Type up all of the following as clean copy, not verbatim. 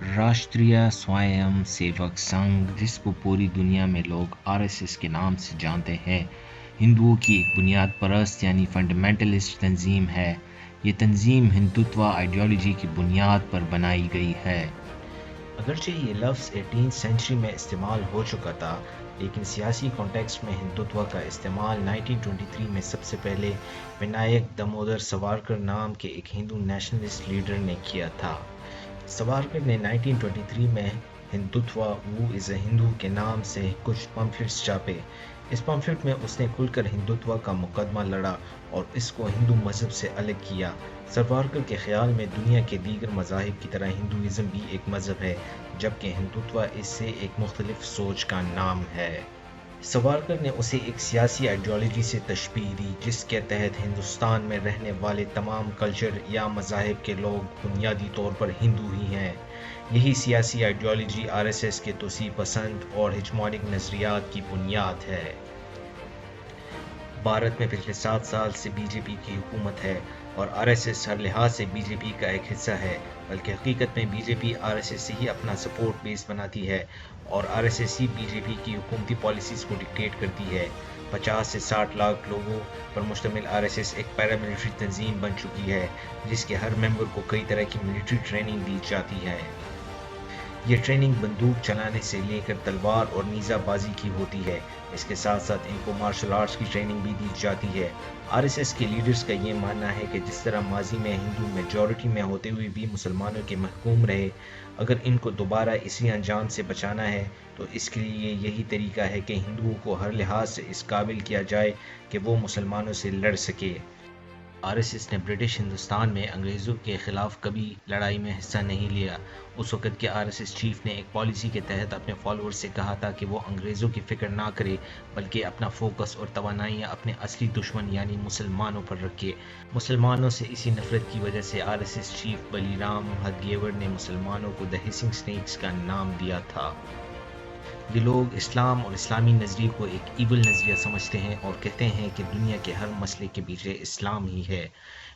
राष्ट्रीय स्वयं सेवक संघ, जिसको पूरी दुनिया में लोग आरएसएस के नाम से जानते हैं, हिंदुओं की एक बुनियाद परस्त यानी फंडामेंटलिस्ट तंजीम है। ये तंजीम हिंदुत्व आइडियोलॉजी की बुनियाद पर बनाई गई है। अगरचे ये लफ्ज़ 18th सेंचुरी में इस्तेमाल हो चुका था, लेकिन सियासी कॉन्टेक्स्ट में हिंदुत्व का इस्तेमाल 1923 में सबसे पहले विनायक दामोदर सावरकर नाम के एक हिंदू नेशनलिस्ट लीडर ने किया था। सावरकर ने 1923 में हिंदुत्व वो इज़ अ हिंदू के नाम से कुछ पम्फलेट्स छापे। इस पम्फलेट में उसने खुलकर हिंदुत्व का मुकदमा लड़ा और इसको हिंदू मज़हब से अलग किया। सावरकर के ख़्याल में दुनिया के दीगर मज़ाहिब की तरह हिंदुइज़्म भी एक मज़हब है, जबकि हिंदुत्व इससे एक मुख्तलिफ सोच का नाम है। सावरकर ने उसे एक सियासी आइडियोलॉजी से तशबीह दी, जिसके तहत हिंदुस्तान में रहने वाले तमाम कल्चर या मज़ाहिब के लोग बुनियादी तौर पर हिंदू ही हैं। यही सियासी आइडियोलॉजी आरएसएस के तोसी पसंद और हिजमोनिक नज़रियात की बुनियाद है। भारत में पिछले 7 साल से बीजेपी की हुकूमत है और आरएसएस हर लिहाज से बीजेपी का एक हिस्सा है, बल्कि हकीकत में बीजेपी आरएसएस से ही अपना सपोर्ट बेस बनाती है और आरएसएस ही बीजेपी की हुकूमती पॉलिसीज़ को डिक्टेट करती है। 50 से 60 लाख लोगों पर मुश्तमिल आरएसएस एक पैरामिलिट्री तंजीम बन चुकी है, जिसके हर मेंबर को कई तरह की मिलिट्री ट्रेनिंग दी जाती है। ये ट्रेनिंग बंदूक चलाने से लेकर तलवार और नीज़ाबाजी की होती है। इसके साथ साथ इनको मार्शल आर्ट्स की ट्रेनिंग भी दी जाती है। आरएसएस के लीडर्स का ये मानना है कि जिस तरह माजी में हिंदू मेजॉरिटी में होते हुए भी मुसलमानों के महकूम रहे, अगर इनको दोबारा इसी अंजाम से बचाना है तो इसके लिए यही तरीका है कि हिंदुओं को हर लिहाज से इस काबिल किया जाए कि वो मुसलमानों से लड़ सके। आरएसएस ने ब्रिटिश हिंदुस्तान में अंग्रेज़ों के ख़िलाफ़ कभी लड़ाई में हिस्सा नहीं लिया। उस वक़्त के आरएसएस चीफ ने एक पॉलिसी के तहत अपने फॉलोअर्स से कहा था कि वो अंग्रेज़ों की फ़िक्र ना करे, बल्कि अपना फोकस और तवानाइयाँ अपने असली दुश्मन यानी मुसलमानों पर रखे। मुसलमानों से इसी नफ़रत की वजह से आरएसएस चीफ बलीराम हदगेवर ने मुसलमानों को द हिसिंग स्नेक्स का नाम दिया था। ये लोग इस्लाम और इस्लामी नज़रिए को एक ईवल नज़रिया समझते हैं और कहते हैं कि दुनिया के हर मसले के पीछे इस्लाम ही है।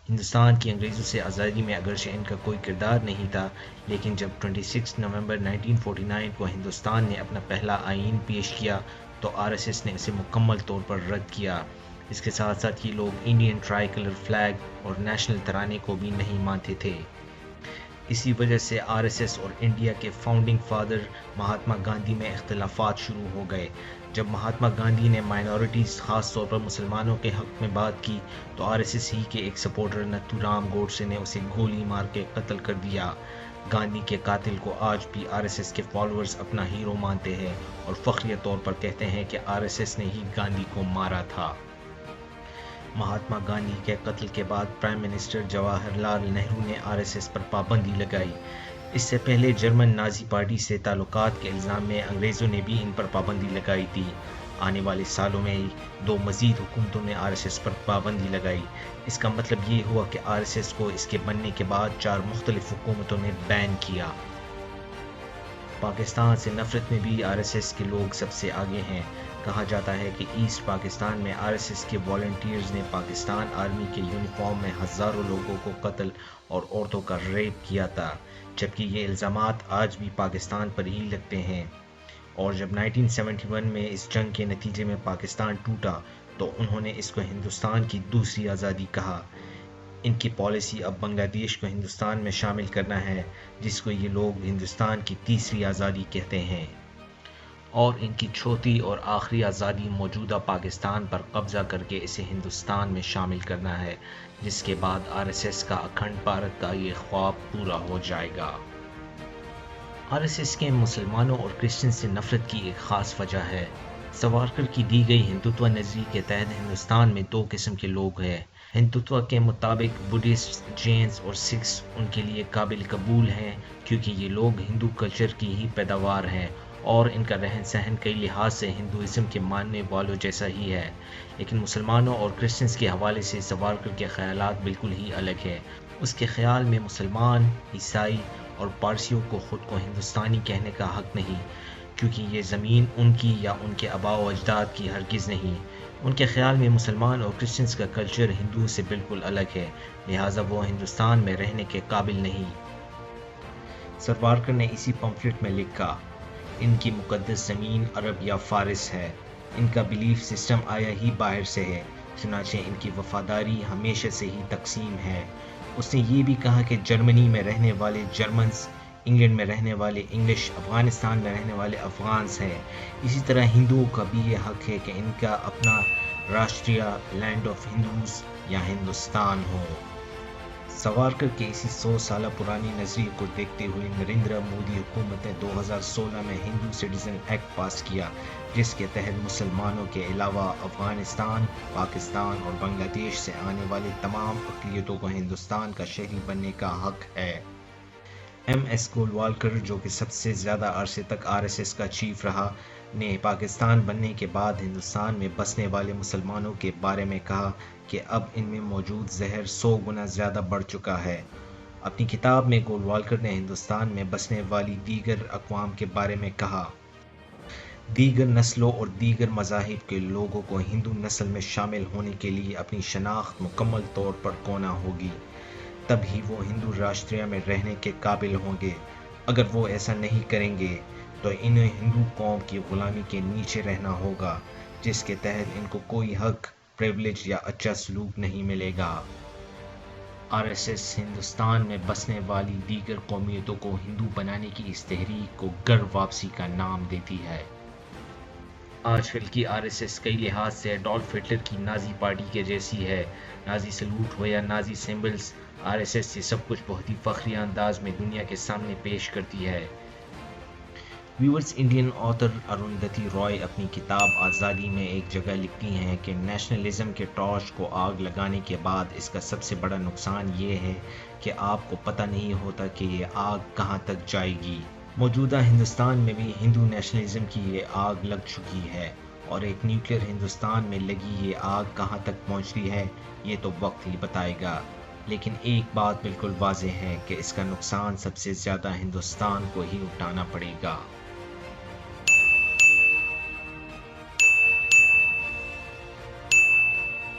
हिंदुस्तान की अंग्रेज़ों से आज़ादी में अगरचे इनका कोई किरदार नहीं था, लेकिन जब 26 नवंबर 1949 को हिंदुस्तान ने अपना पहला आईन पेश किया तो आरएसएस ने इसे मुकम्मल तौर पर रद्द किया। इसके साथ साथ ये लोग इंडियन ट्राई कलर फ्लैग और नेशनल तराने को भी नहीं मानते थे। इसी वजह से आरएसएस और इंडिया के फाउंडिंग फादर महात्मा गांधी में इख्तिलाफात शुरू हो गए। जब महात्मा गांधी ने माइनॉरिटीज़ ख़ास तौर पर मुसलमानों के हक़ में बात की तो आरएसएस ही के एक सपोर्टर नथुराम गोडसे ने उसे गोली मार के कत्ल कर दिया। गांधी के कातिल को आज भी आरएसएस के फॉलोअर्स अपना हीरो मानते हैं और फ़ख्रिया तौर पर कहते हैं कि आरएसएस ने ही गांधी को मारा था। महात्मा गांधी के कत्ल के बाद प्राइम मिनिस्टर जवाहरलाल नेहरू ने आरएसएस पर पाबंदी लगाई। इससे पहले जर्मन नाजी पार्टी से ताल्लुकात के इल्ज़ाम में अंग्रेज़ों ने भी इन पर पाबंदी लगाई थी। आने वाले सालों में 2 मज़ीद हुकूमतों ने आरएसएस पर पाबंदी लगाई। इसका मतलब ये हुआ कि आरएसएस को इसके बनने के बाद 4 मुख्तलिफ हुकूमतों ने बैन किया। पाकिस्तान से नफ़रत में भी आरएसएस के लोग सबसे आगे हैं। कहा जाता है कि ईस्ट पाकिस्तान में आरएसएस के वॉलंटियर्स ने पाकिस्तान आर्मी के यूनिफॉर्म में हज़ारों लोगों को कत्ल और औरतों का रेप किया था, जबकि ये इल्ज़ामात आज भी पाकिस्तान पर ही लगते हैं। और जब 1971 में इस जंग के नतीजे में पाकिस्तान टूटा तो उन्होंने इसको हिंदुस्तान की दूसरी आज़ादी कहा। इनकी पॉलिसी अब बांग्लादेश को हिंदुस्तान में शामिल करना है, जिसको ये लोग हिंदुस्तान की तीसरी आज़ादी कहते हैं। और इनकी चौथी और आखिरी आज़ादी मौजूदा पाकिस्तान पर कब्ज़ा करके इसे हिंदुस्तान में शामिल करना है, जिसके बाद आरएसएस का अखंड भारत का ये ख्वाब पूरा हो जाएगा। आरएसएस के मुसलमानों और क्रिश्चियन से नफ़रत की एक ख़ास वजह है। सावरकर की दी गई हिंदुत्व नज़रिए के तहत हिंदुस्तान में 2 किस्म के लोग हैं। हिंदुत्व के मुताबिक बुद्धिस्ट, जैन्स और सिख्स उनके लिए काबिल कबूल हैं, क्योंकि ये लोग हिंदू कल्चर की ही पैदावार हैं और इनका रहन सहन कई लिहाज से हिंदुइज़्म के मानने वालों जैसा ही है। लेकिन मुसलमानों और क्रिश्चियंस के हवाले से सावरकर के ख़यालात बिल्कुल ही अलग है। उसके ख़्याल में मुसलमान, ईसाई और पारसियों को ख़ुद को हिंदुस्तानी कहने का हक़ नहीं, क्योंकि ये ज़मीन उनकी या उनके आबा व अजदाद की हरगिज़ नहीं। उनके ख़्याल में मुसलमान और क्रिश्चियंस का कल्चर हिंदुओं से बिल्कुल अलग है, लिहाजा वो हिंदुस्तान में रहने के काबिल नहीं। सरवारकर ने इसी पम्फलेट में लिखा, इनकी मुकद्दस ज़मीन अरब या फारिस है, इनका बिलीफ सिस्टम आया ही बाहर से है, चुनांचे इनकी वफादारी हमेशा से ही तकसीम है। उसने ये भी कहा कि जर्मनी में रहने वाले जर्मन्स, इंग्लैंड में रहने वाले इंग्लिश, अफ़गानिस्तान में रहने वाले अफ़गान्स हैं। इसी तरह हिंदुओं का भी ये हक़ है कि इनका अपना राष्ट्रीय लैंड ऑफ हिंदूज़ या हिंदुस्तान हो। सावरकर के इसी 100 साल पुरानी नज़रिए को देखते हुए नरेंद्र मोदी हुकूमत ने 2016 में हिंदू सिटीज़न एक्ट पास किया, जिसके तहत मुसलमानों के अलावा अफ़गानिस्तान, पाकिस्तान और बांग्लादेश से आने वाले तमाम अक़लियतों को हिंदुस्तान का शहरी बनने का हक़ है। MS गोलवालकर, जो कि सबसे ज़्यादा अरसे तक RSS का चीफ रहा, ने पाकिस्तान बनने के बाद हिंदुस्तान में बसने वाले मुसलमानों के बारे में कहा कि अब इनमें मौजूद जहर 100 गुना ज़्यादा बढ़ चुका है। अपनी किताब में गोलवालकर ने हिंदुस्तान में बसने वाली दीगर अक़वाम के बारे में कहा, दीगर नस्लों और दीगर मज़ाहिब के लोगों को हिंदू नस्ल में शामिल होने के लिए अपनी शनाख्त मुकम्मल तौर पर खोना होगी, तब ही वो हिंदू राष्ट्रीय में रहने के काबिल होंगे। अगर वो ऐसा नहीं करेंगे तो इन्हें हिंदू कौम की ग़ुलामी के नीचे रहना होगा, जिसके तहत इनको कोई हक, प्रिविलेज या अच्छा सलूक नहीं मिलेगा। RSS हिंदुस्तान में बसने वाली दीगर कौमियतों को हिंदू बनाने की इस तहरीक को घर वापसी का नाम देती है। आजकल की RSS कई लिहाज से एडोल्फ हिटलर की नाजी पार्टी के जैसी है। नाजी सलूट हो या नाजी सिंबल्स, RSS ये सब कुछ बहुत ही फ़ख्रिया अंदाज में दुनिया के सामने पेश करती है। Viewers, Indian author Arundhati Roy अपनी किताब आज़ादी में एक जगह लिखती हैं कि नेशनलिज्म के टॉर्च को आग लगाने के बाद इसका सबसे बड़ा नुकसान ये है कि आपको पता नहीं होता कि ये आग कहाँ तक जाएगी। मौजूदा हिंदुस्तान में भी हिंदू नेशनलिज्म की ये आग लग चुकी है, और एक न्यूक्लियर हिंदुस्तान में लगी ये आग कहाँ तक पहुँचती है ये तो वक्त ही बताएगा। लेकिन एक बात बिल्कुल वाज़ेह है कि इसका नुकसान सबसे ज़्यादा हिंदुस्तान को ही उठाना पड़ेगा।